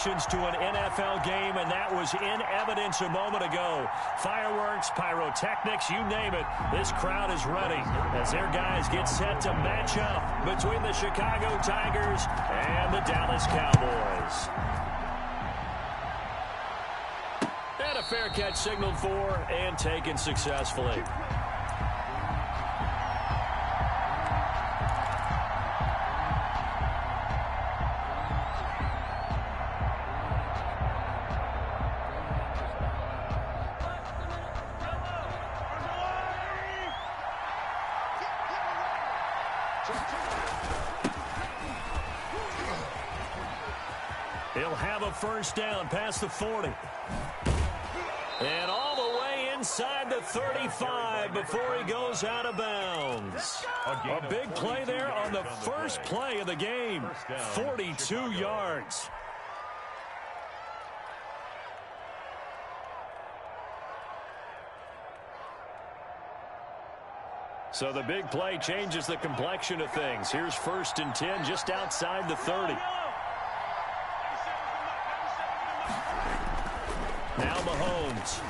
To an NFL game, and that was in evidence a moment ago. Fireworks, pyrotechnics, you name it. This crowd is ready as their guys get set to match up between the Chicago Tigers and the Dallas Cowboys. And a fair catch signaled for and taken successfully. He'll have a first down past the 40. And all the way inside the 35 before he goes out of bounds. A big play there on the first play of the game. 42 yards. So the big play changes the complexion of things. Here's 1st and 10 just outside the 30. Now Mahomes.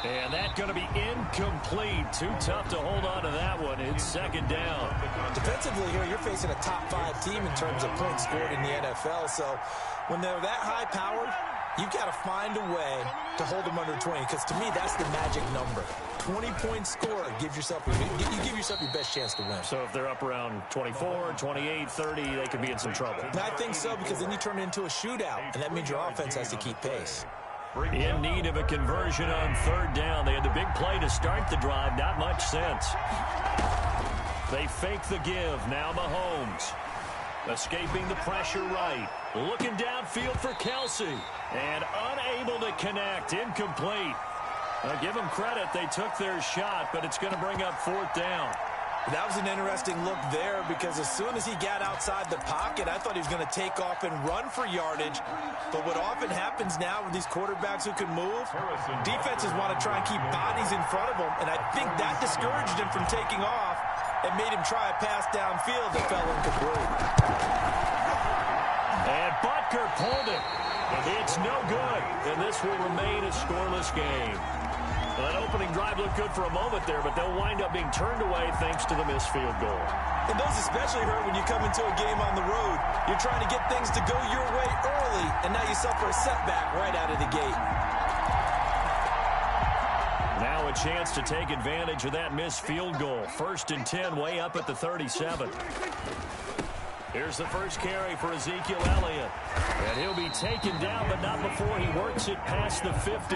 And that's going to be incomplete. Too tough to hold on to that one. It's 2nd down. Defensively here, you're facing a top 5 team in terms of points scored in the NFL. So when they're that high-powered, you've got to find a way to hold them under 20, because to me, that's the magic number. 20-point score gives yourself you give yourself your best chance to win. So if they're up around 24, 28, 30, they could be in some trouble. I think so, because then you turn it into a shootout, and that means your offense has to keep pace. In need of a conversion on 3rd down. They had the big play to start the drive. Not much sense. They fake the give. Now Mahomes. Escaping the pressure right. Looking downfield for Kelsey. And unable to connect. Incomplete. Give them credit. They took their shot, but it's going to bring up 4th down. That was an interesting look there, because as soon as he got outside the pocket, I thought he was going to take off and run for yardage. But what often happens now with these quarterbacks who can move, defenses want to try and keep bodies in front of them, and I think that discouraged him from taking off and made him try a pass downfield that fell incomplete. And Butker pulled it. It's no good, and this will remain a scoreless game. Well, that opening drive looked good for a moment there, but they'll wind up being turned away thanks to the missed field goal. And those especially hurt when you come into a game on the road. You're trying to get things to go your way early, and now you suffer a setback right out of the gate. Now a chance to take advantage of that missed field goal. 1st and 10, way up at the 37. Here's the first carry for Ezekiel Elliott. And he'll be taken down, but not before he works it past the 50.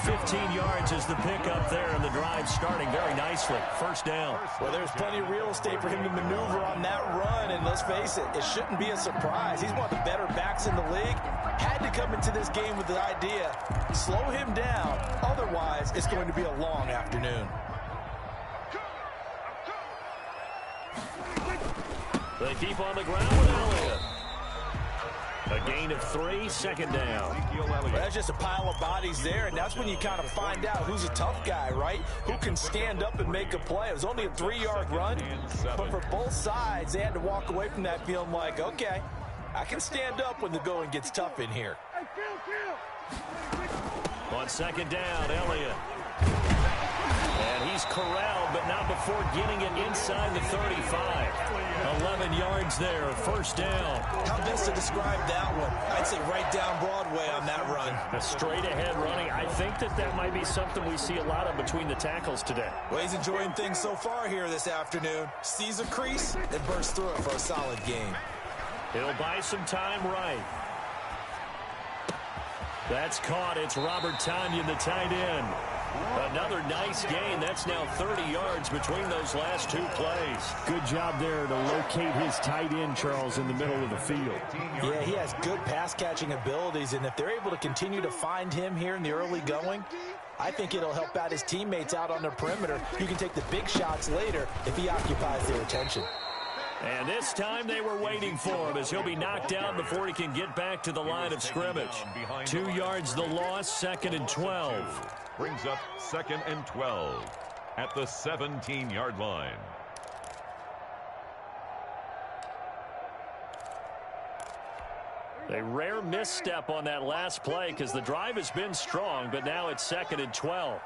15 yards is the pickup there, and the drive starting very nicely. 1st down. Well, there's plenty of real estate for him to maneuver on that run, and let's face it, it shouldn't be a surprise. He's one of the better backs in the league. Had to come into this game with the idea, slow him down, otherwise it's going to be a long afternoon. They keep on the ground with Elliott. A gain of 3, 2nd down. Well, that's just a pile of bodies there, and that's when you kind of find out who's a tough guy, right? Who can stand up and make a play. It was only a 3-yard run, but for both sides, they had to walk away from that feeling like, okay, I can stand up when the going gets tough in here. On 2nd down, Elliott. And he's corralled, but not before getting it inside the 35. 11 yards there, 1st down. How best to describe that one? I'd say right down Broadway on that run. A straight-ahead running. I think that might be something we see a lot of between the tackles today. Well, he's enjoying things so far here this afternoon. Sees a crease and bursts through it for a solid game. He'll buy some time right. That's caught. It's Robert Tonyan, the tight end. Another nice gain. That's now 30 yards between those last 2 plays. Good job there to locate his tight end, Charles, in the middle of the field. Yeah, he has good pass-catching abilities, and if they're able to continue to find him here in the early going, I think it'll help out his teammates out on the perimeter. You can take the big shots later if he occupies their attention. And this time they were waiting for him as he'll be knocked down before he can get back to the line of scrimmage. 2 yards the loss, 2nd and 12. Brings up 2nd and 12 at the 17-yard line. A rare misstep on that last play because the drive has been strong, but now it's 2nd and 12.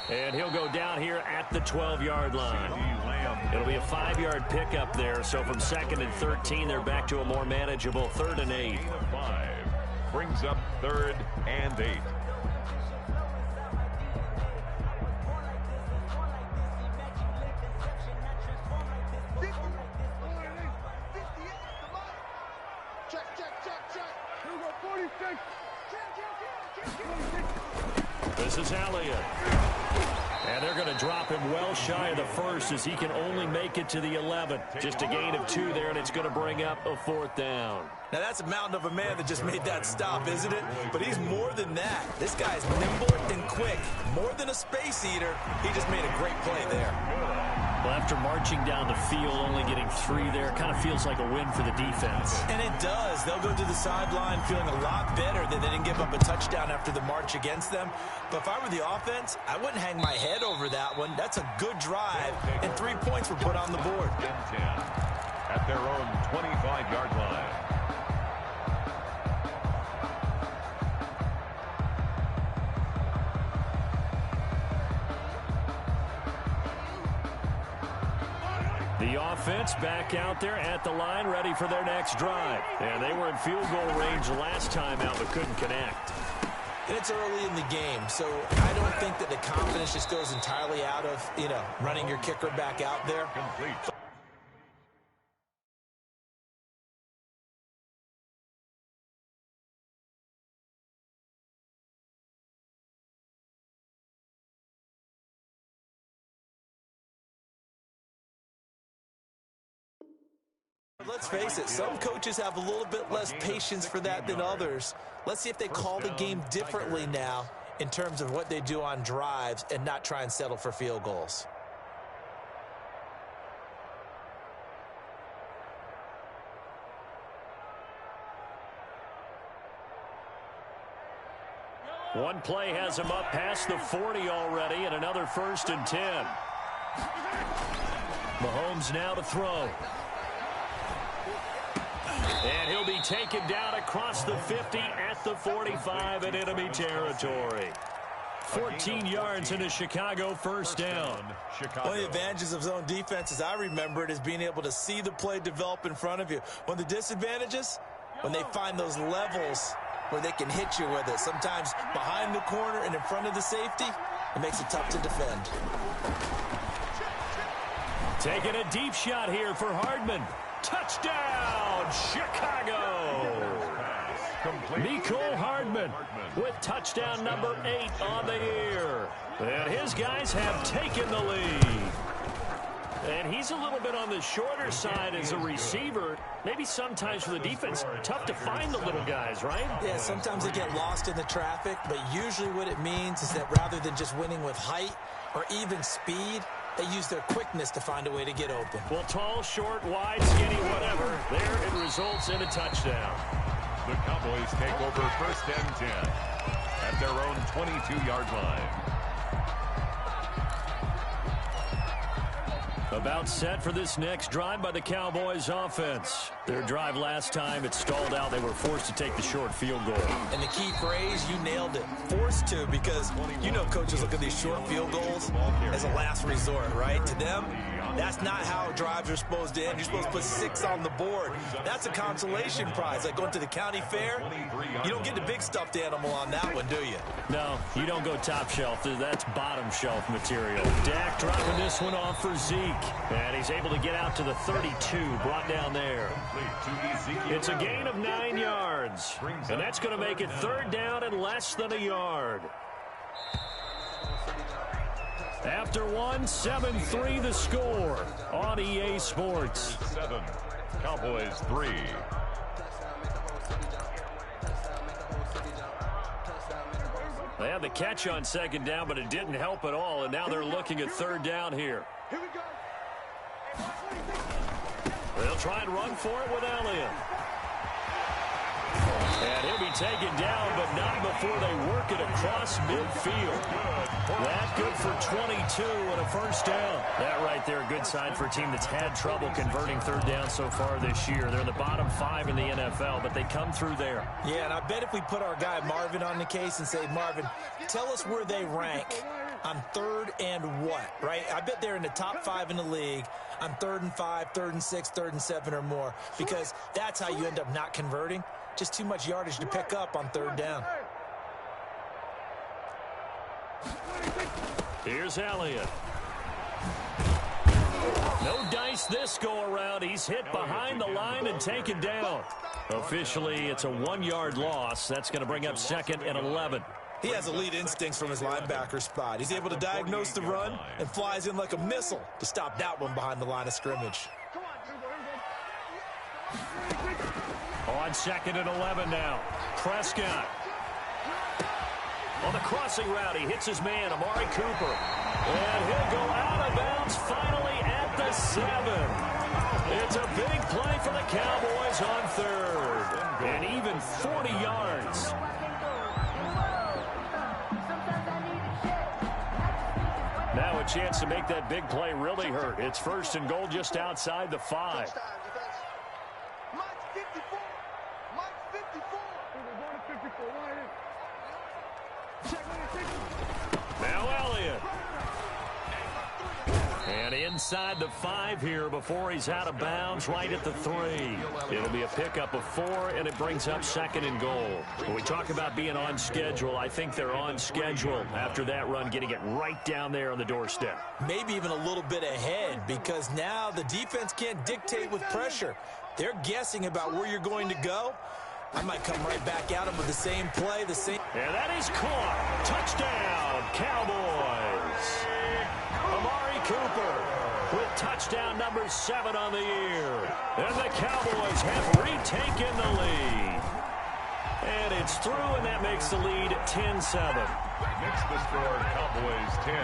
And he'll go down here at the 12-yard line. It'll be a 5-yard pickup there. So from 2nd and 13, they're back to a more manageable 3rd and 8. 5 brings up 3rd and 8. This is Elliott. And they're going to drop him well shy of the 1st as he can only make it to the 11th. Just a gain of 2 there, and it's going to bring up a 4th down. Now, that's a mountain of a man that just made that stop, isn't it? But he's more than that. This guy's nimble and quick. More than a space eater, he just made a great play there. Well, after marching down the field, only getting 3 there, kind of feels like a win for the defense. And it does. They'll go to the sideline feeling a lot better that they didn't give up a touchdown after the march against them. But if I were the offense, I wouldn't hang my head over that one. That's a good drive, and 3 points were put on the board. 10 at their own 25-yard line. The offense back out there at the line, ready for their next drive. And they were in field goal range last time out, but couldn't connect. And it's early in the game, so I don't think that the confidence just goes entirely out of, running your kicker back out there. Complete. Let's face it, some coaches have a little bit less patience for that than others. Let's see if they call the game differently now in terms of what they do on drives and not try and settle for field goals. One play has him up past the 40 already, and another 1st and 10. Mahomes now to throw. And he'll be taken down across the 50 at the 45 in enemy territory. 14 yards in a Chicago 1st down. One of the advantages of zone defense, as I remember it, is being able to see the play develop in front of you. One of the disadvantages, when they find those levels where they can hit you with it, sometimes behind the corner and in front of the safety, it makes it tough to defend. Taking a deep shot here for Hardman. Touchdown, Chicago! Mecole Hardman with touchdown number 8 on the year. And his guys have taken the lead. And he's a little bit on the shorter side as a receiver. Maybe sometimes for the defense, tough to find the little guys, right? Yeah, sometimes they get lost in the traffic, but usually what it means is that rather than just winning with height or even speed, they use their quickness to find a way to get open. Well, tall, short, wide, skinny, whatever. There it results in a touchdown. The Cowboys take over 1st and 10 at their own 22-yard line. About set for this next drive by the Cowboys offense. Their drive last time, it stalled out. They were forced to take the short field goal. And the key phrase, you nailed it. Forced to, because coaches look at these short field goals as a last resort, right? To them, that's not how drives are supposed to end. You're supposed to put 6 on the board. That's a consolation prize. Like going to the county fair, you don't get the big stuffed animal on that one, do you? No, you don't go top shelf. That's bottom shelf material. Dak dropping this one off for Zeke. And he's able to get out to the 32, brought down there. It's a gain of 9 yards. And that's going to make it 3rd down and less than a yard. After one, 7-3 the score on EA Sports. 7, Cowboys 3. They had the catch on 2nd down, but it didn't help at all. And now they're looking at 3rd down here. They'll try and run for it with Elliott. And he'll be taken down, but not before across midfield. That good for 22 and a first down. That right there, a good sign for a team that's had trouble converting third down so far this year. They're in the bottom 5 in the NFL, but they come through there. Yeah, and I bet if we put our guy Marvin on the case and say, Marvin, tell us where they rank on 3rd and what, right? I bet they're in the top 5 in the league on 3rd and 5, 3rd and 6, 3rd and 7 or more, because that's how you end up not converting. Just too much yardage to pick up on 3rd down. Here's Elliott. No dice this go-around. He's hit behind the line and taken down. Officially, it's a 1-yard loss. That's going to bring up 2nd and 11. He has elite instincts from his linebacker spot. He's able to diagnose the run and flies in like a missile to stop that one behind the line of scrimmage. On 2nd and 11 now. Prescott. On the crossing route, he hits his man, Amari Cooper. And he'll go out of bounds finally at the 7. It's a big play for the Cowboys on 3rd. And even 40 yards. Now a chance to make that big play really hurt. It's 1st and goal just outside the 5. Now Elliott. And inside the 5 here before he's out of bounds right at the 3. It'll be a pickup of 4, and it brings up 2nd and goal. When we talk about being on schedule, I think they're on schedule after that run, getting it right down there on the doorstep. Maybe even a little bit ahead, because now the defense can't dictate with pressure. They're guessing about where you're going to go. I might come right back at him with the same play, the same... And that is caught. Touchdown, Cowboys. Amari Cooper with touchdown number 7 on the year. And the Cowboys have retaken the lead. And it's through, and that makes the lead 10-7. Next the score, Cowboys 10,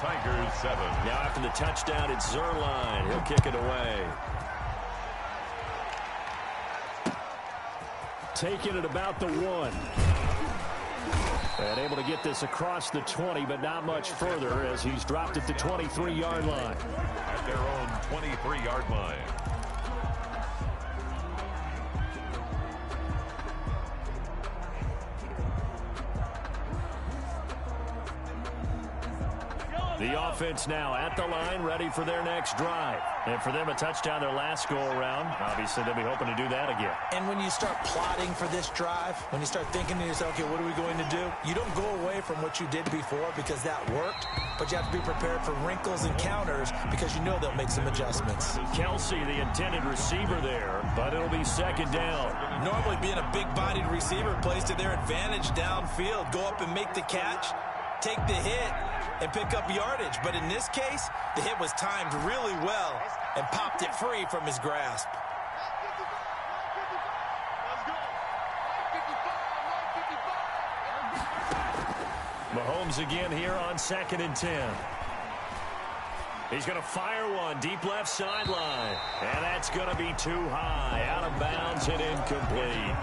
Tigers 7. Now after the touchdown, it's Zuerlein. He'll kick it away. Taking it about the 1. And able to get this across the 20, but not much further as he's dropped at the 23-yard line. At their own 23-yard line. The offense now at the line, ready for their next drive. And for them, a touchdown their last go-around. Obviously, they'll be hoping to do that again. And when you start plotting for this drive, when you start thinking to yourself, okay, what are we going to do? You don't go away from what you did before because that worked, but you have to be prepared for wrinkles and counters because you know they'll make some adjustments. Kelsey, the intended receiver there, but it'll be 2nd down. Normally, being a big-bodied receiver plays to their advantage downfield. Go up and make the catch, take the hit, and pick up yardage. But in this case, the hit was timed really well and popped it free from his grasp. Mahomes again here on 2nd and 10. He's going to fire one deep left sideline. And that's going to be too high. Out of bounds and incomplete.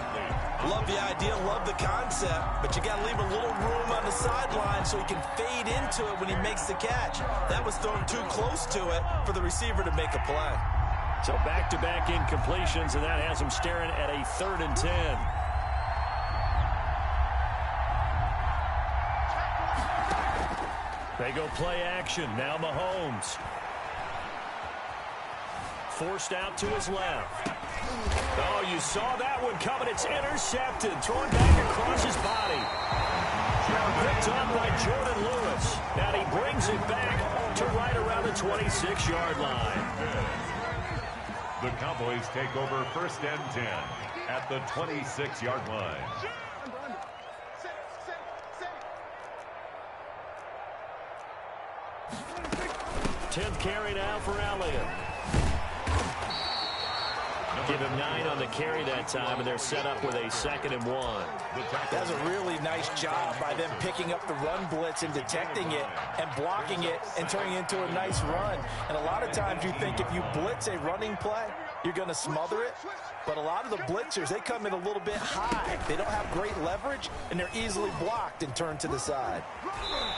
Love the idea, love the concept, but you got to leave a little room on the sideline so he can fade into it when he makes the catch. That was thrown too close to it for the receiver to make a play. So back-to-back incompletions, and that has him staring at a 3rd and 10. They go play action. Now Mahomes. Forced out to his left. Oh, you saw that one coming. It's intercepted. Thrown back across his body. Picked up by Jordan Lewis. And he brings it back to right around the 26-yard line. The Cowboys take over 1st and 10 at the 26-yard line. Tenth carry now for Elliott. Give him 9 on the carry that time, and they're set up with a 2nd and 1. That's a really nice job by them picking up the run blitz and detecting it and blocking it and turning it into a nice run. And a lot of times you think if you blitz a running play, you're going to smother it. But a lot of the blitzers, they come in a little bit high. They don't have great leverage, and they're easily blocked and turned to the side.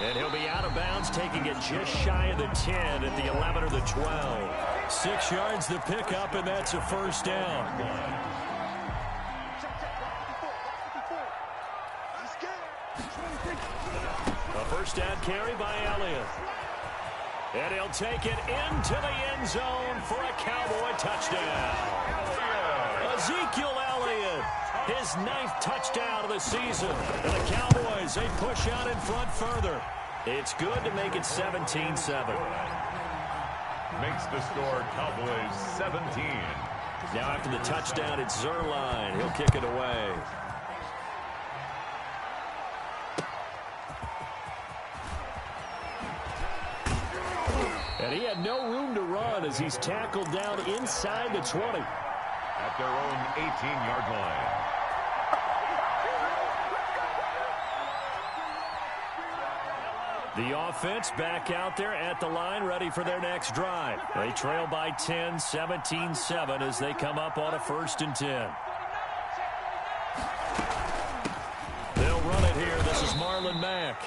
And he'll be out of bounds, taking it just shy of the 10 at the 11 or the 12. 6 yards to pick up, and that's a first down. A first down carry by Elliott. And he'll take it into the end zone for a Cowboy touchdown. Ezekiel Elliott, his 9th touchdown of the season. And the Cowboys, they push out in front further. It's good to make it 17-7. Makes the score Cowboys 17. Now after the touchdown, it's Zuerlein. He'll kick it away. And he had no room to run as he's tackled down inside the 20. At their own 18-yard line. The offense back out there at the line, ready for their next drive. They trail by 10, 17-7 as they come up on a 1st and 10. They'll run it here. This is Marlon Mack.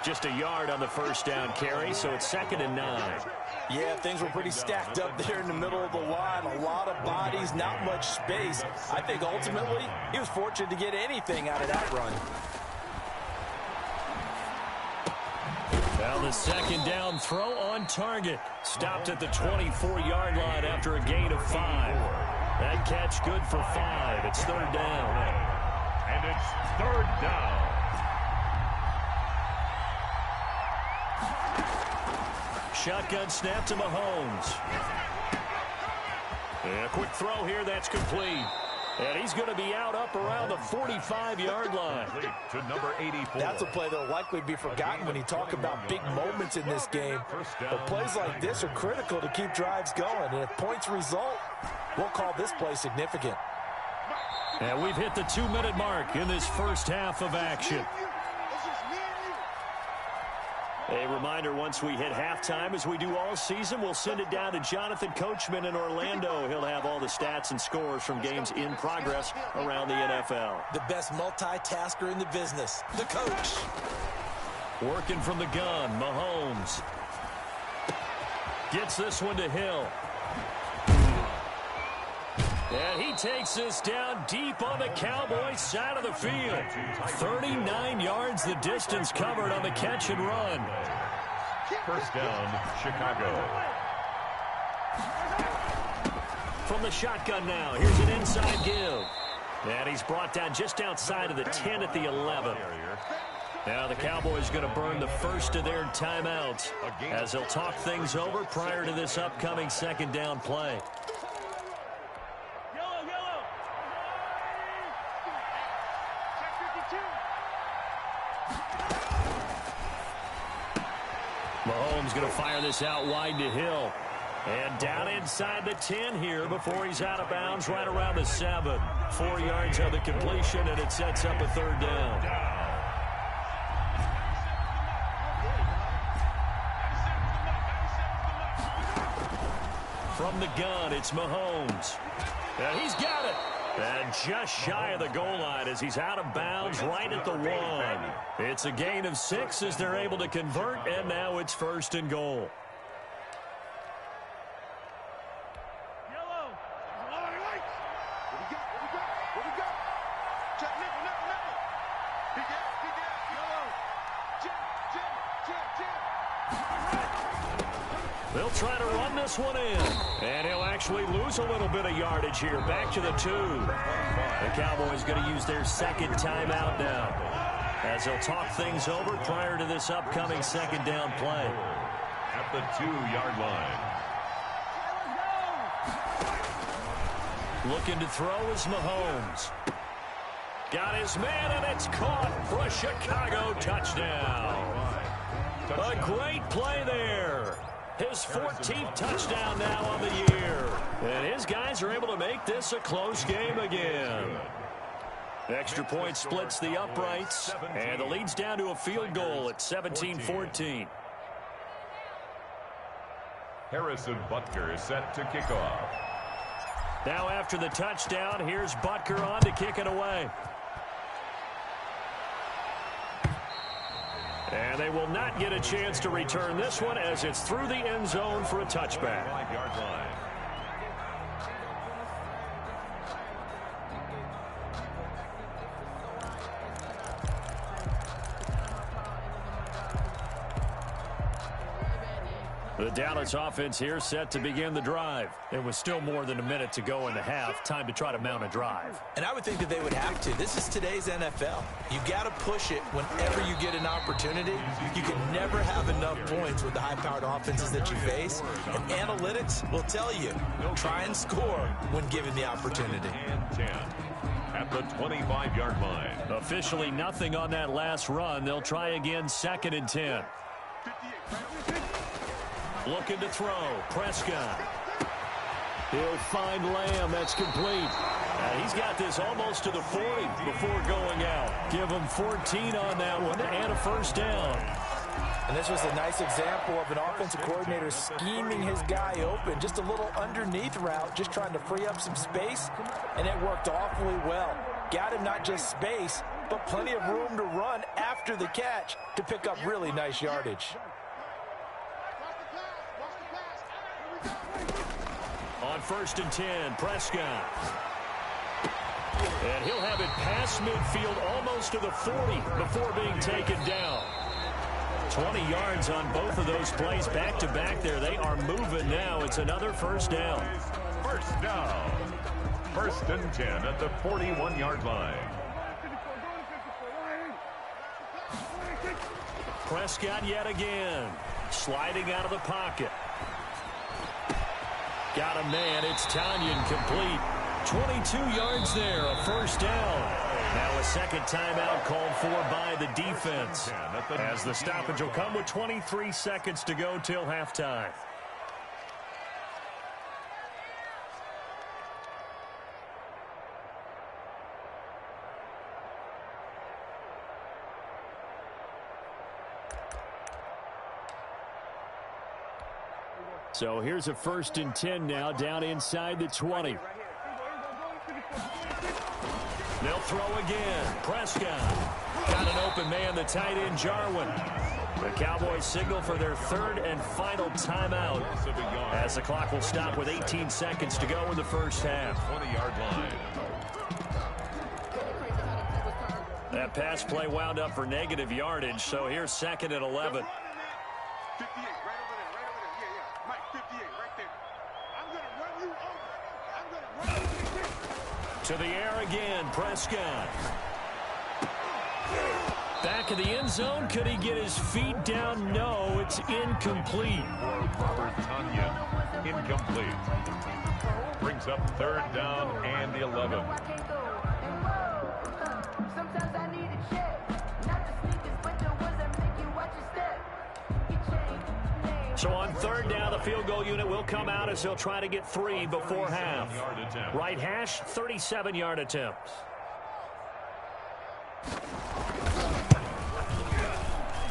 Just a yard on the first down carry, so it's 2nd and 9. Yeah, things were pretty stacked up there in the middle of the line. A lot of bodies, not much space. I think ultimately he was fortunate to get anything out of that run. Now the 2nd down throw on target. Stopped at the 24-yard line after a gain of 5. That catch good for 5. It's 3rd down. And it's 3rd down. Shotgun snap to Mahomes. And a quick throw here, that's complete. And he's going to be out up around the 45-yard line. To number 84. That's a play that will likely be forgotten when you talk about big moments in this game. But plays like this are critical to keep drives going. And if points result, we'll call this play significant. And we've hit the 2-minute mark in this first half of action. A reminder, once we hit halftime, as we do all season, we'll send it down to Jonathan Coachman in Orlando. He'll have all the stats and scores from games in progress around the NFL. The best multitasker in the business, the coach. Working from the gun, Mahomes. Gets this one to Hill. And he takes this down deep on the Cowboys side of the field. 39 yards the distance covered on the catch and run. First down, Chicago. From the shotgun now, here's an inside give. And he's brought down just outside of the 10 at the 11. Now the Cowboys going to burn the first of their timeouts as they'll talk things over prior to this upcoming 2nd down play. Mahomes going to fire this out wide to Hill. And down inside the 10 here before he's out of bounds right around the 7. 4 yards on the completion, and it sets up a 3rd down. From the gun, it's Mahomes. And he's got it. And just shy of the goal line as he's out of bounds right at the 1. It's a gain of 6 as they're able to convert, and now it's 1st and goal. They'll try to run this one in. And he'll actually lose a little bit of yardage here. Back to the 2. The Cowboys going to use their 2nd timeout now, as they'll talk things over prior to this upcoming 2nd down play. At the 2-yard line. Looking to throw is Mahomes. Got his man, and it's caught for a Chicago touchdown. A great play there. His 14th touchdown now on the year. And his guys are able to make this a close game again. Extra point splits the uprights, and the lead's down to a field goal at 17-14. Harrison Butker is set to kick off. Now after the touchdown, here's Butker on to kick it away. And they will not get a chance to return this one as it's through the end zone for a touchback. 5-yard line. The Dallas offense here set to begin the drive. It was still more than a minute to go in the half. Time to try to mount a drive. And I would think that they would have to. This is today's NFL. You got to push it whenever you get an opportunity. You can never have enough points with the high-powered offenses that you face. And analytics will tell you, try and score when given the opportunity. And 10 at the 25-yard line. Officially nothing on that last run. They'll try again 2nd and 10. Looking to throw. Prescott. He'll find Lamb. That's complete. He's got this almost to the 40 before going out. Give him 14 on that one and a first down. And this was a nice example of an offensive coordinator scheming his guy open. Just a little underneath route, just trying to free up some space, and it worked awfully well. Got him not just space, but plenty of room to run after the catch to pick up really nice yardage. On 1st and 10, Prescott. And he'll have it past midfield almost to the 40 before being taken down. 20 yards on both of those plays back-to-back there. They are moving now. It's another first down. First down. 1st and 10 at the 41-yard line. Prescott yet again. Sliding out of the pocket. Got a man. It's Tanyan complete. 22 yards there. A first down. Now a second timeout called for by the defense. As the stoppage will come with 23 seconds to go till halftime. So here's a 1st and 10 now down inside the 20. They'll throw again. Prescott. Got an open man, the tight end Jarwin. The Cowboys signal for their 3rd and final timeout as the clock will stop with 18 seconds to go in the first half. 20-yard line. That pass play wound up for negative yardage, so here's 2nd and 11. To the air again, Prescott. Back of the end zone. Could he get his feet down? No, it's incomplete. Robert Tanyan, incomplete. Brings up 3rd down and 11. So on 3rd down, the field goal unit will come out as they'll try to get 3 before half. Right hash, 37-yard attempt.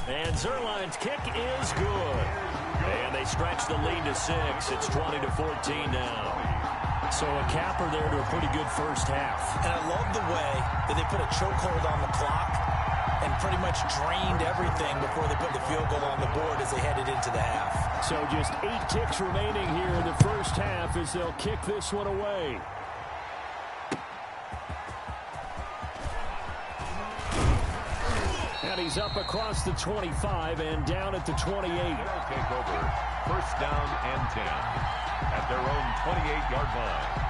And Zuerlein's kick is good. And they stretch the lead to 6. It's 20-14 now. So a capper there to a pretty good first half. And I love the way that they put a chokehold on the clock and pretty much drained everything before they put the field goal on the board as they headed into the half. So just 8 ticks remaining here in the first half as they'll kick this one away. And he's up across the 25 and down at the 28. They'll take over 1st down and 10 at their own 28-yard line.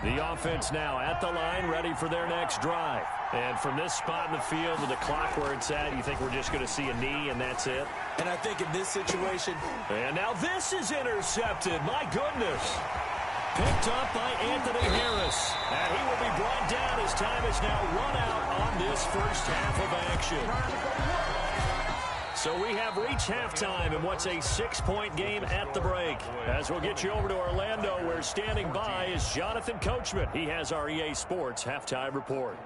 The offense now at the line, ready for their next drive. And from this spot in the field with the clock where it's at, you think we're just going to see a knee and that's it? And I think in this situation... And now this is intercepted. My goodness. Picked up by Anthony Harris. And he will be brought down as time is now run out on this first half of action. So we have reached halftime in what's a 6-point game at the break. As we'll get you over to Orlando, where standing by is Jonathan Coachman. He has our EA Sports halftime report.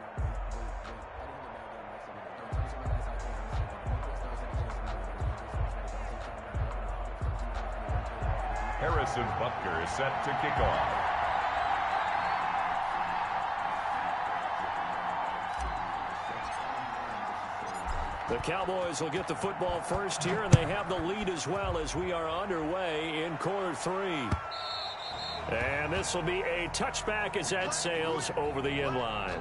Harrison Butker is set to kick off. The Cowboys will get the football first here, and they have the lead as well as we are underway in quarter 3. And this will be a touchback as that sails over the end line.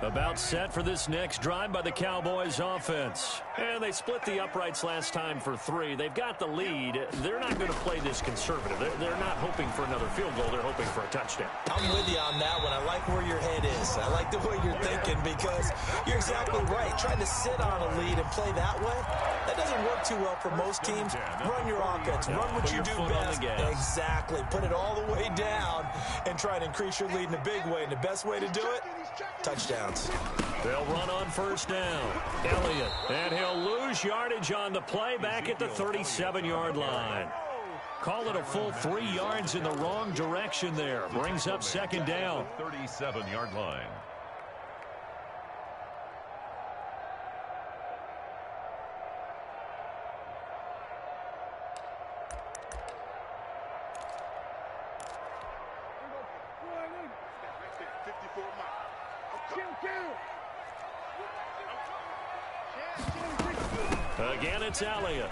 About set for this next drive by the Cowboys offense. And they split the uprights last time for 3. They've got the lead. They're not going to play this conservative. They're not hoping for another field goal. They're hoping for a touchdown. I'm with you on that one. I like where your head is. I like the way you're thinking because you're exactly right. Trying to sit on a lead and play that way, that doesn't work too well for most teams. Run your offense. Run what you do best. Exactly. Put it all the way down and try to increase your lead in a big way. And the best way to do it, touchdowns. They'll run on first down. Elliott. And he'll lose yardage on the play back at the 37-yard line. Call it a full 3 yards in the wrong direction there. Brings up second down. 37-yard line. Again, it's Elliott.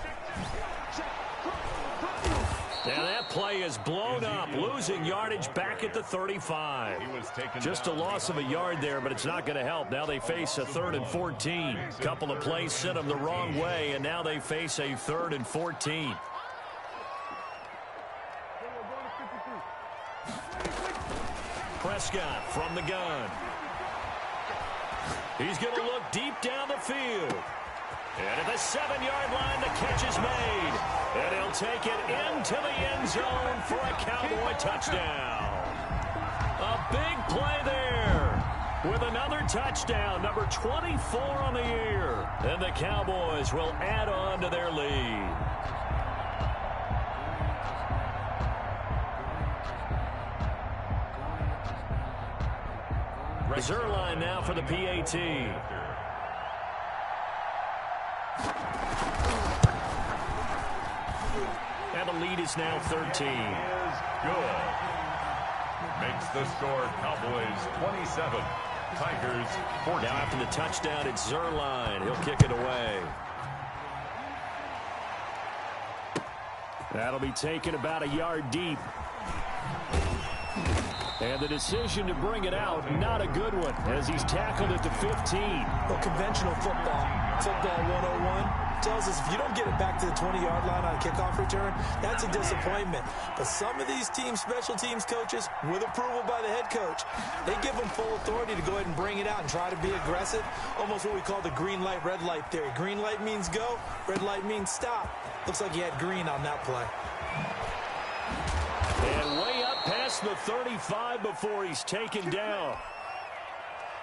And that play is blown up, losing yardage back at the 35. Just a loss of a yard there, but it's not going to help. Now they face a 3rd and 14. Couple of plays sent them the wrong way, and now they face a 3rd and 14. Prescott from the gun. He's going to look deep down the field. And at the 7-yard line, the catch is made. And he'll take it into the end zone for a Cowboy touchdown. A big play there with another touchdown, number 24 on the year. And the Cowboys will add on to their lead. Zuerlein now for the PAT. And the lead is now 13. Is good. Makes the score Cowboys 27. Tigers 14. Now after the touchdown, it's Zuerlein. He'll kick it away. That'll be taken about a yard deep. And the decision to bring it out, not a good one, as he's tackled at the 15. Well, conventional football 101, tells us if you don't get it back to the 20-yard line on a kickoff return, that's a disappointment. But some of these teams, special teams coaches, with approval by the head coach, they give them full authority to go ahead and bring it out and try to be aggressive, almost what we call the green light, red light theory. Green light means go, red light means stop. Looks like he had green on that play. And way up past the 35 before he's taken down.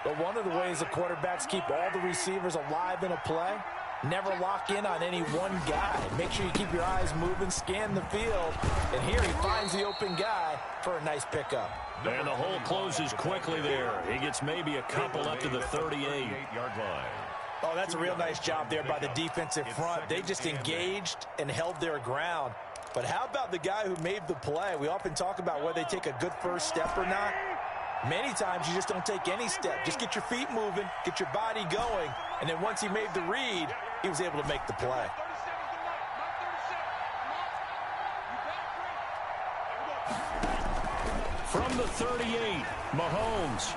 But one of the ways the quarterbacks keep all the receivers alive in a play, never lock in on any one guy. Make sure you keep your eyes moving, scan the field. And here he finds the open guy for a nice pickup. And the hole closes quickly there. He gets maybe a couple up to the 38-yard line. Oh, that's a real nice job there by the defensive front. They just engaged and held their ground. But how about the guy who made the play? We often talk about whether they take a good first step or not. Many times you just don't take any step. Just get your feet moving, get your body going, and then once he made the read, he was able to make the play. From the 38, Mahomes.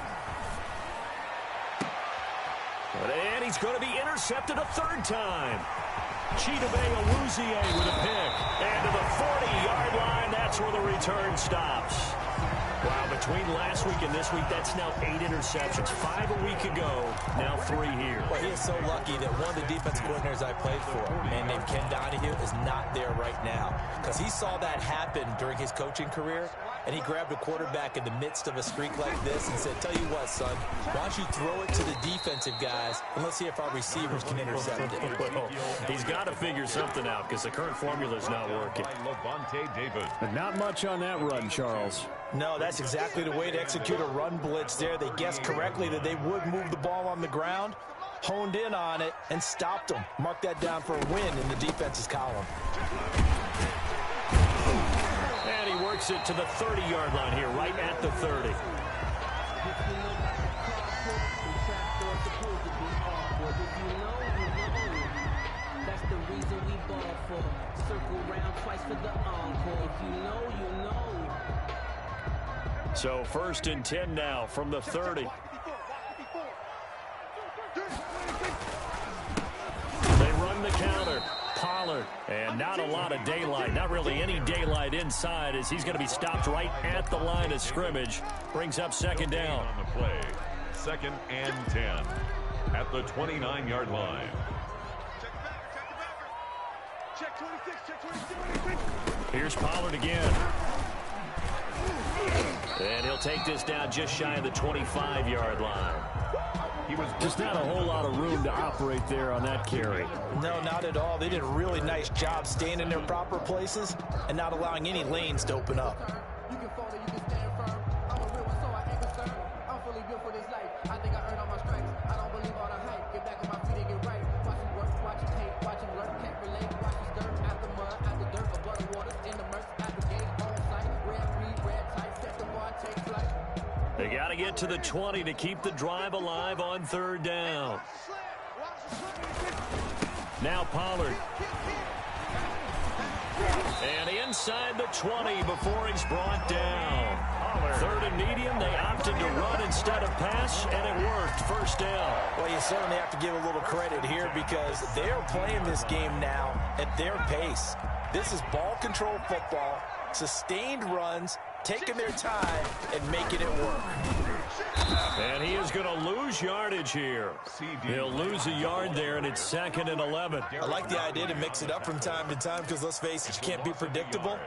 And he's going to be intercepted a third time. Chidobe Awuzie with a pick. And to the 40-yard line, that's where the return stops. Wow, between last week and this week, that's now 8 interceptions. 5 a week ago, now 3 here. Well, he is so lucky that one of the defense coordinators I played for, a man named Ken Donahue, is not there right now. Because he saw that happen during his coaching career, and he grabbed a quarterback in the midst of a streak like this and said, tell you what, son, why don't you throw it to the defensive guys, and let's see if our receivers can intercept it. Well, he's got to figure something out because the current formula is not working. Not much on that run, Charles. No, that's exactly the way to execute a run blitz there. They guessed correctly that they would move the ball on the ground, honed in on it, and stopped them. Mark that down for a win in the defense's column. And he works it to the 30-yard line here, right at the 30. That's the reason we ball for. Circle round twice for the encore. If you know, you know. So 1st and 10 now from the 30. They run the counter. Pollard. And not a lot of daylight. Not really any daylight inside as he's going to be stopped right at the line of scrimmage. Brings up 2nd down. On the play. 2nd and 10 at the 29-yard line. Here's Pollard again. And he'll take this down just shy of the 25-yard line. He was just not a whole lot of room to operate there on that carry. No, not at all. They did a really nice job staying in their proper places and not allowing any lanes to open up. You can fall, you can stand firm. I'm a real one, so I ain't concerned. I'm fully built for this life. I think I earned all my stripes. I don't believe all the hype. Get back on my feet and get right. Watch him work, watch him hate, watch him learn, can't relate. Watch him stir out the mud, out the dirt, above the waters, in the murk, out the game, on sight. Red, read, red, tight, set the bar, take flight. They got to get to the 20 to keep the drive alive on 3rd down. Now Pollard. And inside the 20 before he's brought down. 3rd and medium, they opted to run instead of pass, and it worked. 1st down. Well, you certainly have to give a little credit here because they're playing this game now at their pace. This is ball control football, sustained runs, taking their time and making it work. And he is going to lose yardage here. He'll lose a yard there, and it's 2nd and 11. I like the idea to mix it up from time to time because, let's face it, you can't be predictable.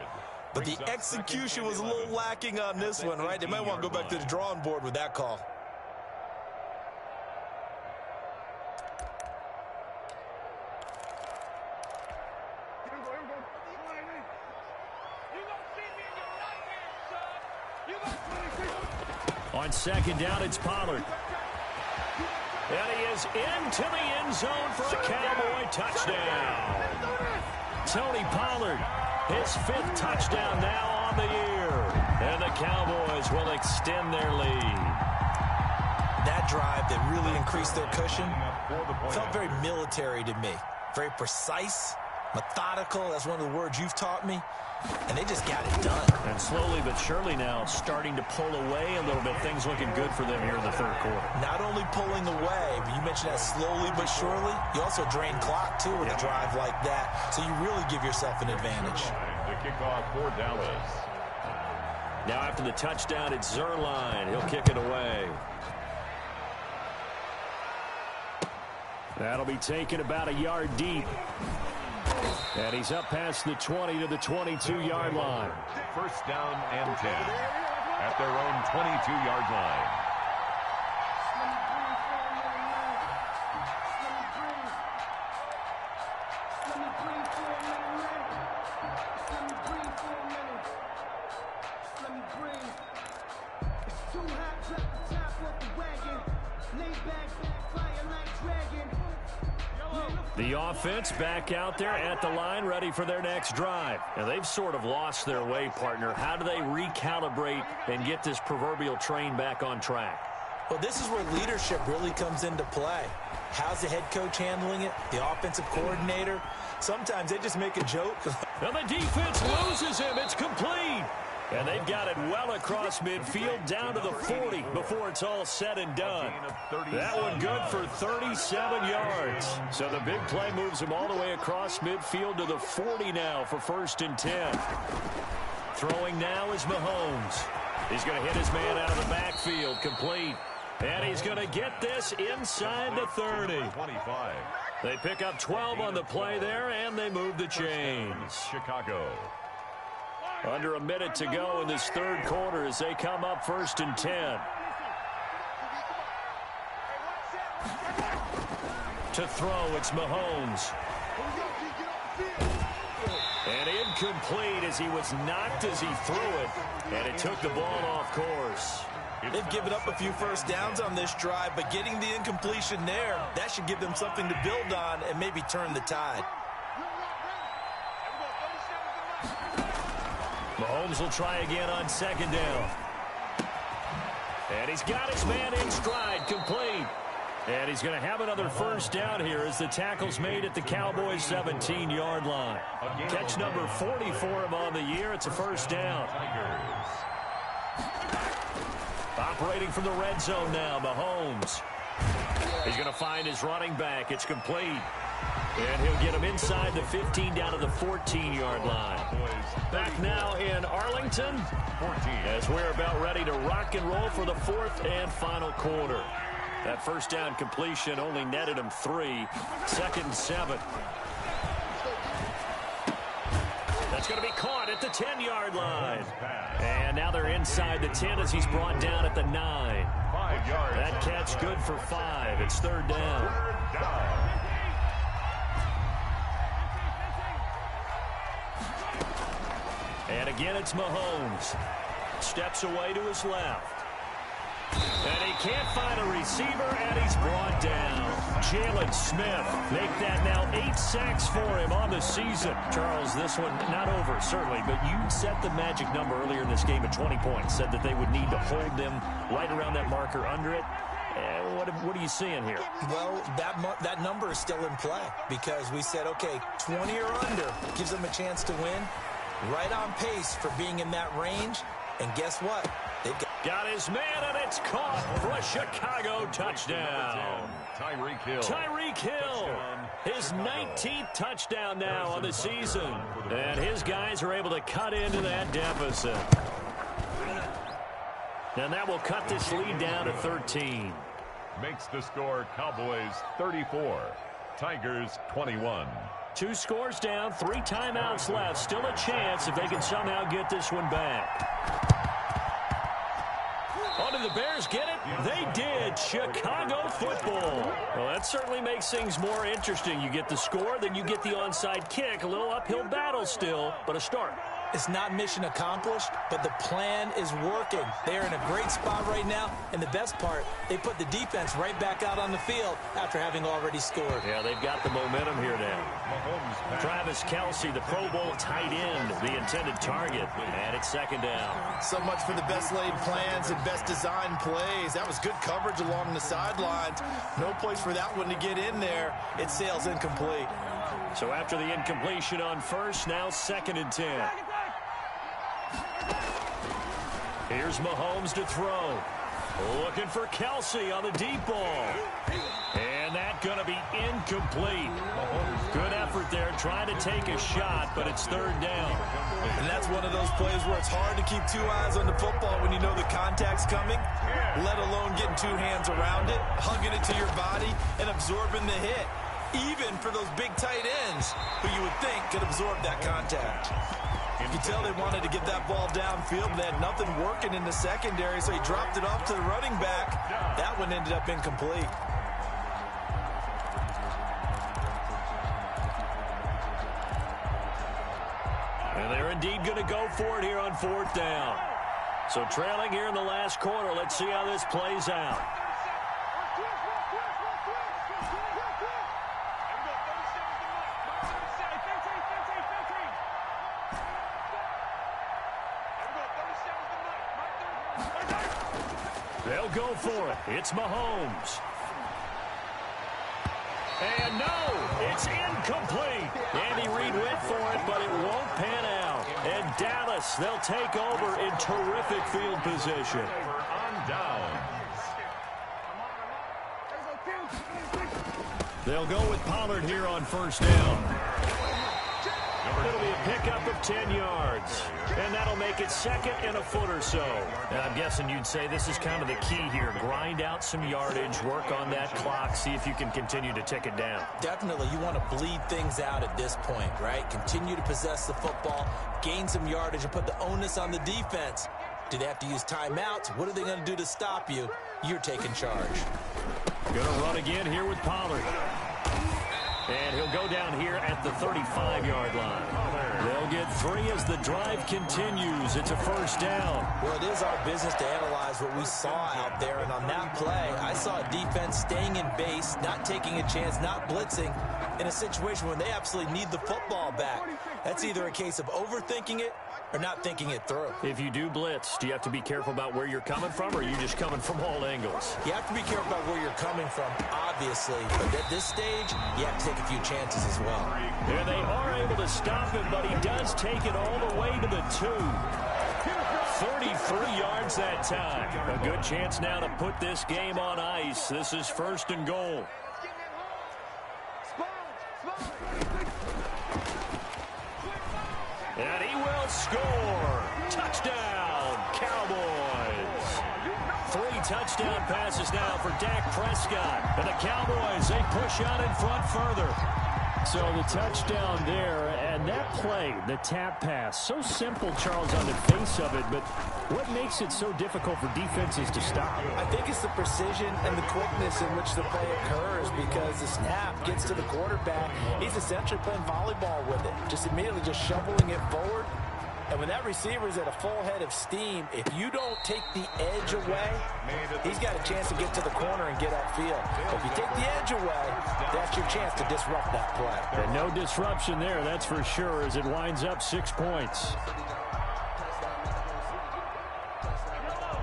But the execution was a little lacking on this one, right? They might want to go back to the drawing board with that call. On 2nd down, it's Pollard. And he is into the end zone for a Cowboy touchdown. Tony Pollard, his 5th touchdown now on the year. And the Cowboys will extend their lead. That drive that really increased their cushion felt very military to me. Very precise, methodical. That's one of the words you've taught me. And they just got it done. And slowly but surely now starting to pull away a little bit. Things looking good for them here in the 3rd quarter. Not only pulling away, but you mentioned that slowly but surely. You also drain clock, too, with a drive like that. So you really give yourself an advantage. The kickoff for Dallas. Now after the touchdown, it's Zuerlein. He'll kick it away. That'll be taken about a yard deep. And he's up past the 20 to the 22-yard line. 1st down and 10 at their own 22-yard line. The offense back out there at the line, ready for their next drive. And they've sort of lost their way, partner. How do they recalibrate and get this proverbial train back on track? Well, this is where leadership really comes into play. How's the head coach handling it? The offensive coordinator? Sometimes they just make a joke. Now the defense loses him. It's complete. And they've got it well across midfield down to the 40 before it's all said and done. That one good for 37 yards. So the big play moves him all the way across midfield to the 40 now for 1st and 10. Throwing now is Mahomes. He's going to hit his man out of the backfield, complete. And he's going to get this inside the 30. 25. They pick up 12 on the play there, and they move the chains. Chicago. Under a minute to go in this third quarter as they come up 1st and 10. To throw, it's Mahomes. And incomplete as he was knocked as he threw it. And it took the ball off course. They've given up a few first downs on this drive, but getting the incompletion there, that should give them something to build on and maybe turn the tide. Mahomes will try again on 2nd down. And he's got his man in stride, complete. And he's going to have another first down here as the tackle's made at the Cowboys' 17-yard line. Catch number 40 for him on the year. It's a first down. Operating from the red zone now, Mahomes. He's going to find his running back. It's complete. And he'll get him inside the 15 down to the 14-yard line. Back now in Arlington as we're about ready to rock and roll for the 4th and final quarter. That first down completion only netted him 3. 2nd and 7. That's going to be caught at the 10-yard line. And now they're inside the 10 as he's brought down at the 9. 5 yards. That catch good for 5. It's 3rd down. And again, it's Mahomes. Steps away to his left. And he can't find a receiver, and he's brought down. Jalen Smith make that now 8 sacks for him on the season. Charles, this one not over, certainly, but you set the magic number earlier in this game at 20 points. Said that they would need to hold them right around that marker under it. What are you seeing here? Well, that number is still in play because we said, okay, 20 or under gives them a chance to win. Right on pace for being in that range. And guess what? They've got his man, and it's caught for a Chicago touchdown. Tyreek Hill. Tyreek Hill. His 19th touchdown now on the season. And his guys are able to cut into that deficit. And that will cut this lead down to 13. Makes the score Cowboys 34. Tigers 21. 2 scores down, 3 timeouts left. Still a chance if they can somehow get this one back. Oh, did the Bears get it? They did. Chicago football. Well, that certainly makes things more interesting. You get the score, then you get the onside kick. A little uphill battle still, but a start. It's not mission accomplished, but the plan is working. They're in a great spot right now, and the best part, they put the defense right back out on the field after having already scored. Yeah, they've got the momentum here now. Travis Kelce, the Pro Bowl tight end, the intended target, and it's 2nd down. So much for the best laid plans and best designed plays. That was good coverage along the sidelines. No place for that one to get in there. It sails incomplete. So after the incompletion on first, now 2nd and 10. Here's Mahomes to throw. Looking for Kelce on the deep ball. And that's going to be incomplete. Good effort there, trying to take a shot, but it's 3rd down. And that's one of those plays where it's hard to keep 2 eyes on the football when you know the contact's coming, let alone getting 2 hands around it, hugging it to your body, and absorbing the hit. Even for those big tight ends who you would think could absorb that contact. You can tell they wanted to get that ball downfield, but they had nothing working in the secondary, so he dropped it off to the running back. That one ended up incomplete. And they're indeed going to go for it here on 4th down. So trailing here in the last quarter. Let's see how this plays out. They'll go for it. It's Mahomes. And no, it's incomplete. Andy Reid went for it, but it won't pan out. And Dallas, they'll take over in terrific field position. On downs. They'll go with Pollard here on 1st down. It'll be a pickup of 10 yards. And that'll make make it second and a foot or so. And I'm guessing you'd say this is kind of the key here. Grind out some yardage, work on that clock, see if you can continue to tick it down. Definitely, you want to bleed things out at this point, right? Continue to possess the football, gain some yardage, and put the onus on the defense. Do they have to use timeouts? What are they going to do to stop you? You're taking charge. Going to run again here with Pollard. And he'll go down here at the 35-yard line. They'll get 3 as the drive continues. It's a first down. Well, it is our business to analyze what we saw out there. And on that play, I saw a defense staying in base, not taking a chance, not blitzing in a situation when they absolutely need the football back. That's either a case of overthinking it or not thinking it through. If you do blitz, do you have to be careful about where you're coming from, or are you just coming from all angles? You have to be careful about where you're coming from, obviously. But at this stage, you have to take a few chances as well. And they are able to stop him, but he does take it all the way to the 2. 33 yards that time. A good chance now to put this game on ice. This is first and goal. And he will score. Touchdown, Cowboys. 3 touchdown passes now for Dak Prescott. And the Cowboys, they push out in front further. So the touchdown there, and that play, the tap pass, so simple, Charles, on the face of it, but what makes it so difficult for defenses to stop? I think it's the precision and the quickness in which the play occurs, because the snap gets to the quarterback. He's essentially playing volleyball with it, just immediately just shoveling it forward. And when that receiver is at a full head of steam, if you don't take the edge away, he's got a chance to get to the corner and get upfield. But if you take the edge away, that's your chance to disrupt that play. And no disruption there, that's for sure, as it winds up 6 points.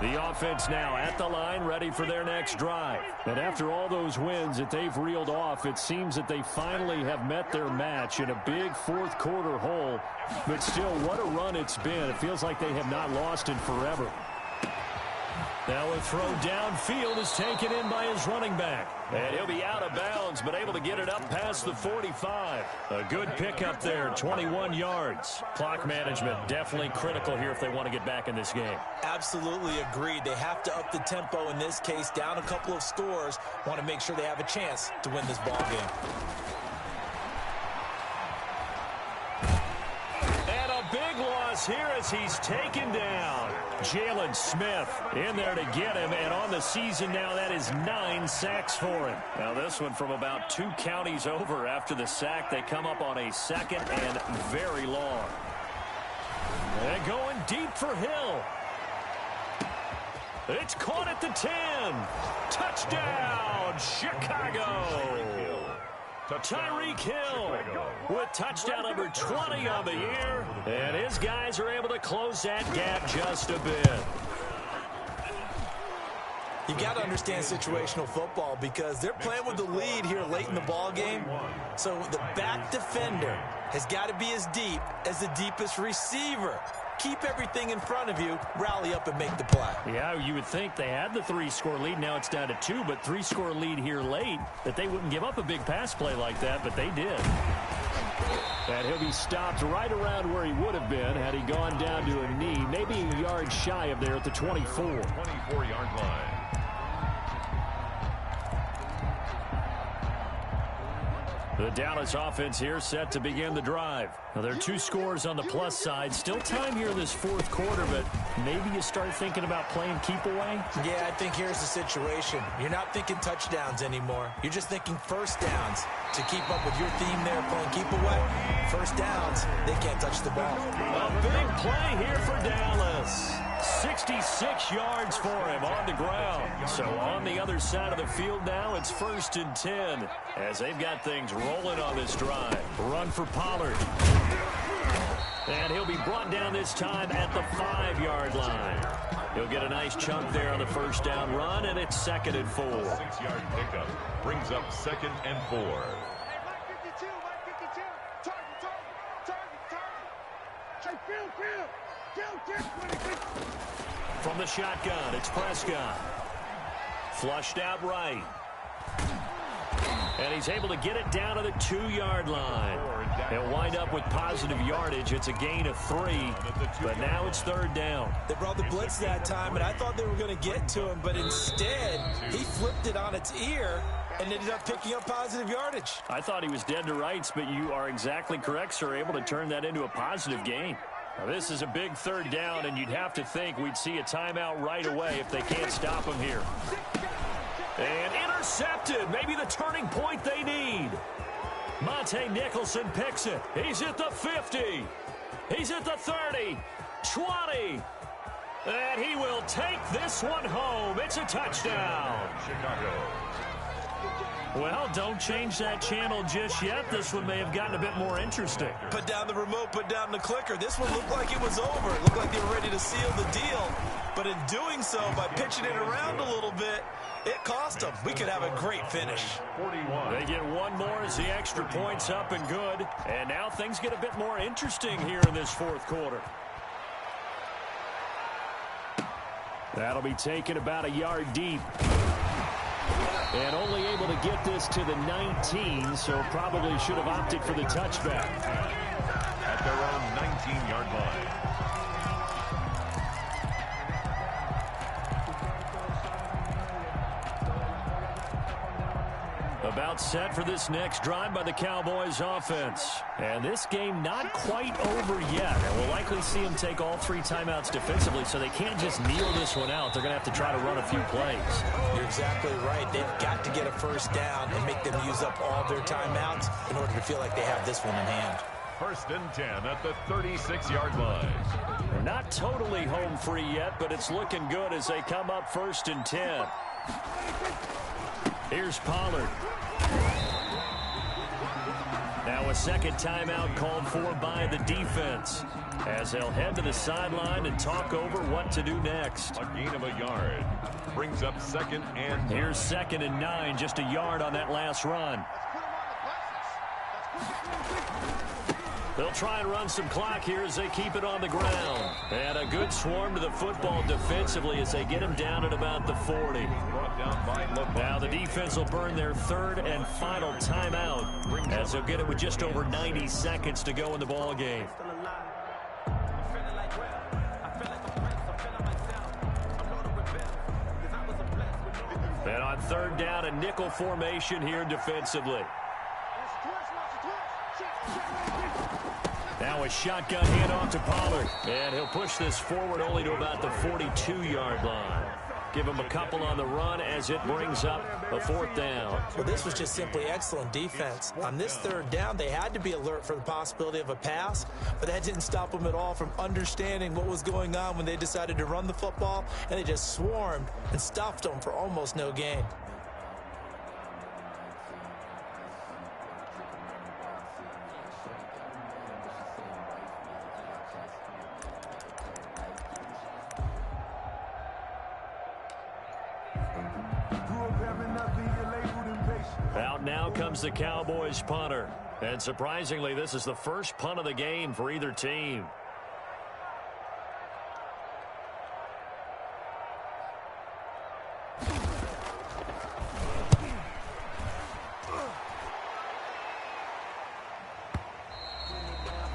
The offense now at the line, ready for their next drive. And after all those wins that they've reeled off, it seems that they finally have met their match in a big fourth-quarter hole. But still, what a run it's been. It feels like they have not lost in forever. Now a throw downfield is taken in by his running back. And he'll be out of bounds, but able to get it up past the 45. A good pickup there, 21 yards. Clock management definitely critical here if they want to get back in this game. Absolutely agreed. They have to up the tempo in this case, down a couple of scores. Want to make sure they have a chance to win this ball game. And a big loss here as he's taken down. Jalen Smith in there to get him, and on the season now, that is 9 sacks for him. Now this one from about 2 counties over after the sack. They come up on a second and very long. And going deep for Hill. It's caught at the 10. Touchdown, Chicago. Tyreek Hill with touchdown number 20 on the year. And his guys are able to close that gap just a bit. You got to understand situational football because they're playing with the lead here late in the ball game. So the back defender has got to be as deep as the deepest receiver. Keep everything in front of you, rally up and make the play. Yeah, you would think they had the 3-score lead. Now it's down to 2, but 3-score lead here late, that they wouldn't give up a big pass play like that, but they did. And he'll be stopped right around where he would have been had he gone down to a knee, maybe a yard shy of there at the 24. 24-yard line. The Dallas offense here set to begin the drive. Now, there are 2 scores on the plus side. Still time here in this fourth quarter, but maybe you start thinking about playing keep away? Yeah, I think here's the situation. You're not thinking touchdowns anymore. You're just thinking first downs. To keep up with your theme there, playing keep away, first downs, they can't touch the ball. A big play here for Dallas. 66 yards for him on the ground. So on the other side of the field now, it's 1st and 10 as they've got things rolling on this drive. Run for Pollard. And he'll be brought down this time at the 5-yard line. He'll get a nice chunk there on the first down run, and it's 2nd and 4. 6-yard pickup brings up 2nd and 4. From the shotgun, it's Prescott. Flushed out right. And he's able to get it down to the 2-yard line. He'll wind up with positive yardage. It's a gain of 3, but now it's 3rd down. They brought the blitz that time, and I thought they were going to get to him, but instead he flipped it on its ear and ended up picking up positive yardage. I thought he was dead to rights, but you are exactly correct, sir, able to turn that into a positive gain. Now, this is a big 3rd down, and you'd have to think we'd see a timeout right away if they can't stop him here. And intercepted, maybe the turning point they need. Monte Nicholson picks it. He's at the 50. He's at the 30, 20. And he will take this one home. It's a touchdown. Chicago. Well, don't change that channel just yet. This one may have gotten a bit more interesting. Put down the remote, put down the clicker. This one looked like it was over. It looked like they were ready to seal the deal. But in doing so, by pitching it around a little bit, it cost them. We could have a great finish. 41. They get one more as the extra point's up and good. And now things get a bit more interesting here in this 4th quarter. That'll be taken about a yard deep. And only able to get this to the 19, so probably should have opted for the touchback. At their own 19-yard line. About set for this next drive by the Cowboys offense. And this game not quite over yet. And we'll likely see them take all 3 timeouts defensively, so they can't just kneel this one out. They're going to have to try to run a few plays. You're exactly right. They've got to get a 1st down and make them use up all their timeouts in order to feel like they have this one in hand. 1st and 10 at the 36-yard line. They're not totally home free yet, but it's looking good as they come up 1st and 10. Here's Pollard. Now a 2nd timeout called for by the defense as they'll head to the sideline and talk over what to do next. A gain of a yard. Brings up 2nd and 9. Here's 2nd and 9, just a yard on that last run. They'll try and run some clock here as they keep it on the ground. And a good swarm to the football defensively as they get him down at about the 40. Now the defense will burn their 3rd and final timeout as they'll get it with just over 90 seconds to go in the ball game. And on 3rd down, a nickel formation here defensively. Now a shotgun handoff to Pollard. And he'll push this forward only to about the 42-yard line. Give him a couple on the run as it brings up a 4th down. Well, this was just simply excellent defense. On this 3rd down, they had to be alert for the possibility of a pass, but that didn't stop them at all from understanding what was going on when they decided to run the football, and they just swarmed and stuffed them for almost no gain. Out now comes the Cowboys punter. And surprisingly, this is the first punt of the game for either team.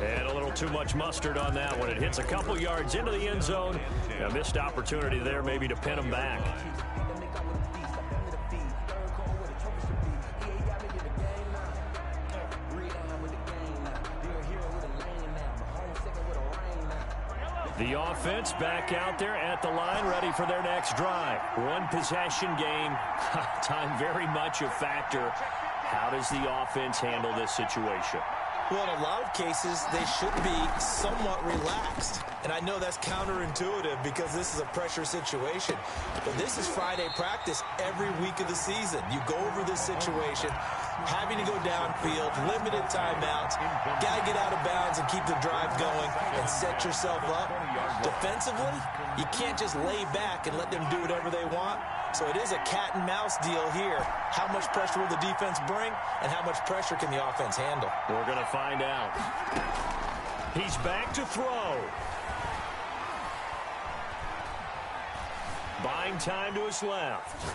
And a little too much mustard on that one. It hits a couple yards into the end zone. A missed opportunity there maybe to pin them back. The offense back out there at the line, ready for their next drive. One possession game. Time very much a factor. How does the offense handle this situation? Well, in a lot of cases, they should be somewhat relaxed. And I know that's counterintuitive because this is a pressure situation. But this is Friday practice every week of the season. You go over this situation, having to go downfield, limited timeouts, got to get out of bounds and keep the drive going and set yourself up. Defensively, you can't just lay back and let them do whatever they want. So it is a cat and mouse deal here. How much pressure will the defense bring and how much pressure can the offense handle? We're going to find out. He's back to throw. Buying time to his left.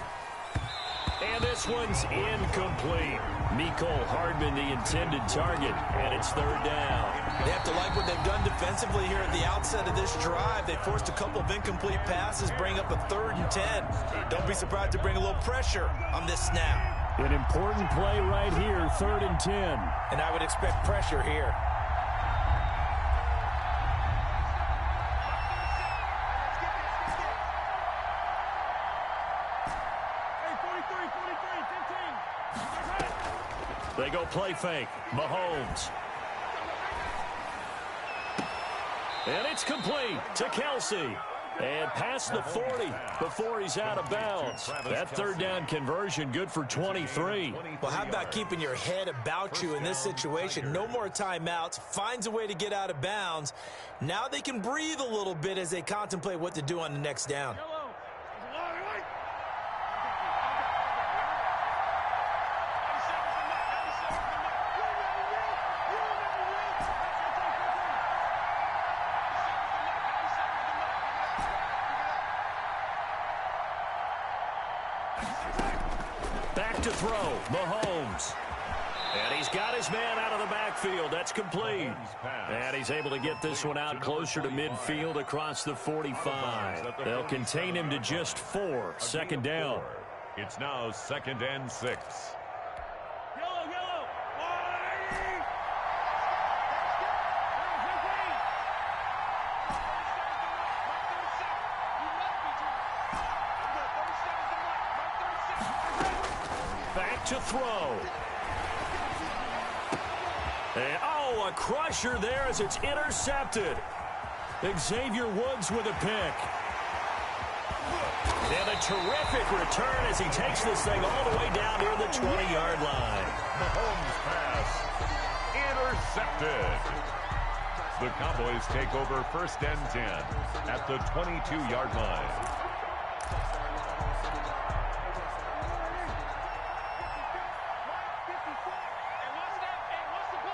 And this one's incomplete. Mecole Hardman, the intended target, and it's third down. They have to like what they've done defensively here at the outset of this drive. They forced a couple of incomplete passes, bring up a 3rd and 10. Don't be surprised to bring a little pressure on this snap. An important play right here, 3rd and 10. And I would expect pressure here. They go play fake. Mahomes. And it's complete to Kelce. And past the 40 before he's out of bounds. That 3rd down conversion good for 23. Well, how about keeping your head about you in this situation? No more timeouts. Finds a way to get out of bounds. Now they can breathe a little bit as they contemplate what to do on the next down. Back to throw, Mahomes. And he's got his man out of the backfield. That's complete. And he's able to get this one out closer to midfield across the 45. They'll contain him to just 4. 2nd down. It's now 2nd and 6. Back to throw. And, oh, a crusher there as it's intercepted. Xavier Woods with a pick. And a terrific return as he takes this thing all the way down near the 20-yard line. Mahomes pass intercepted. The Cowboys take over 1st and 10 at the 22-yard line.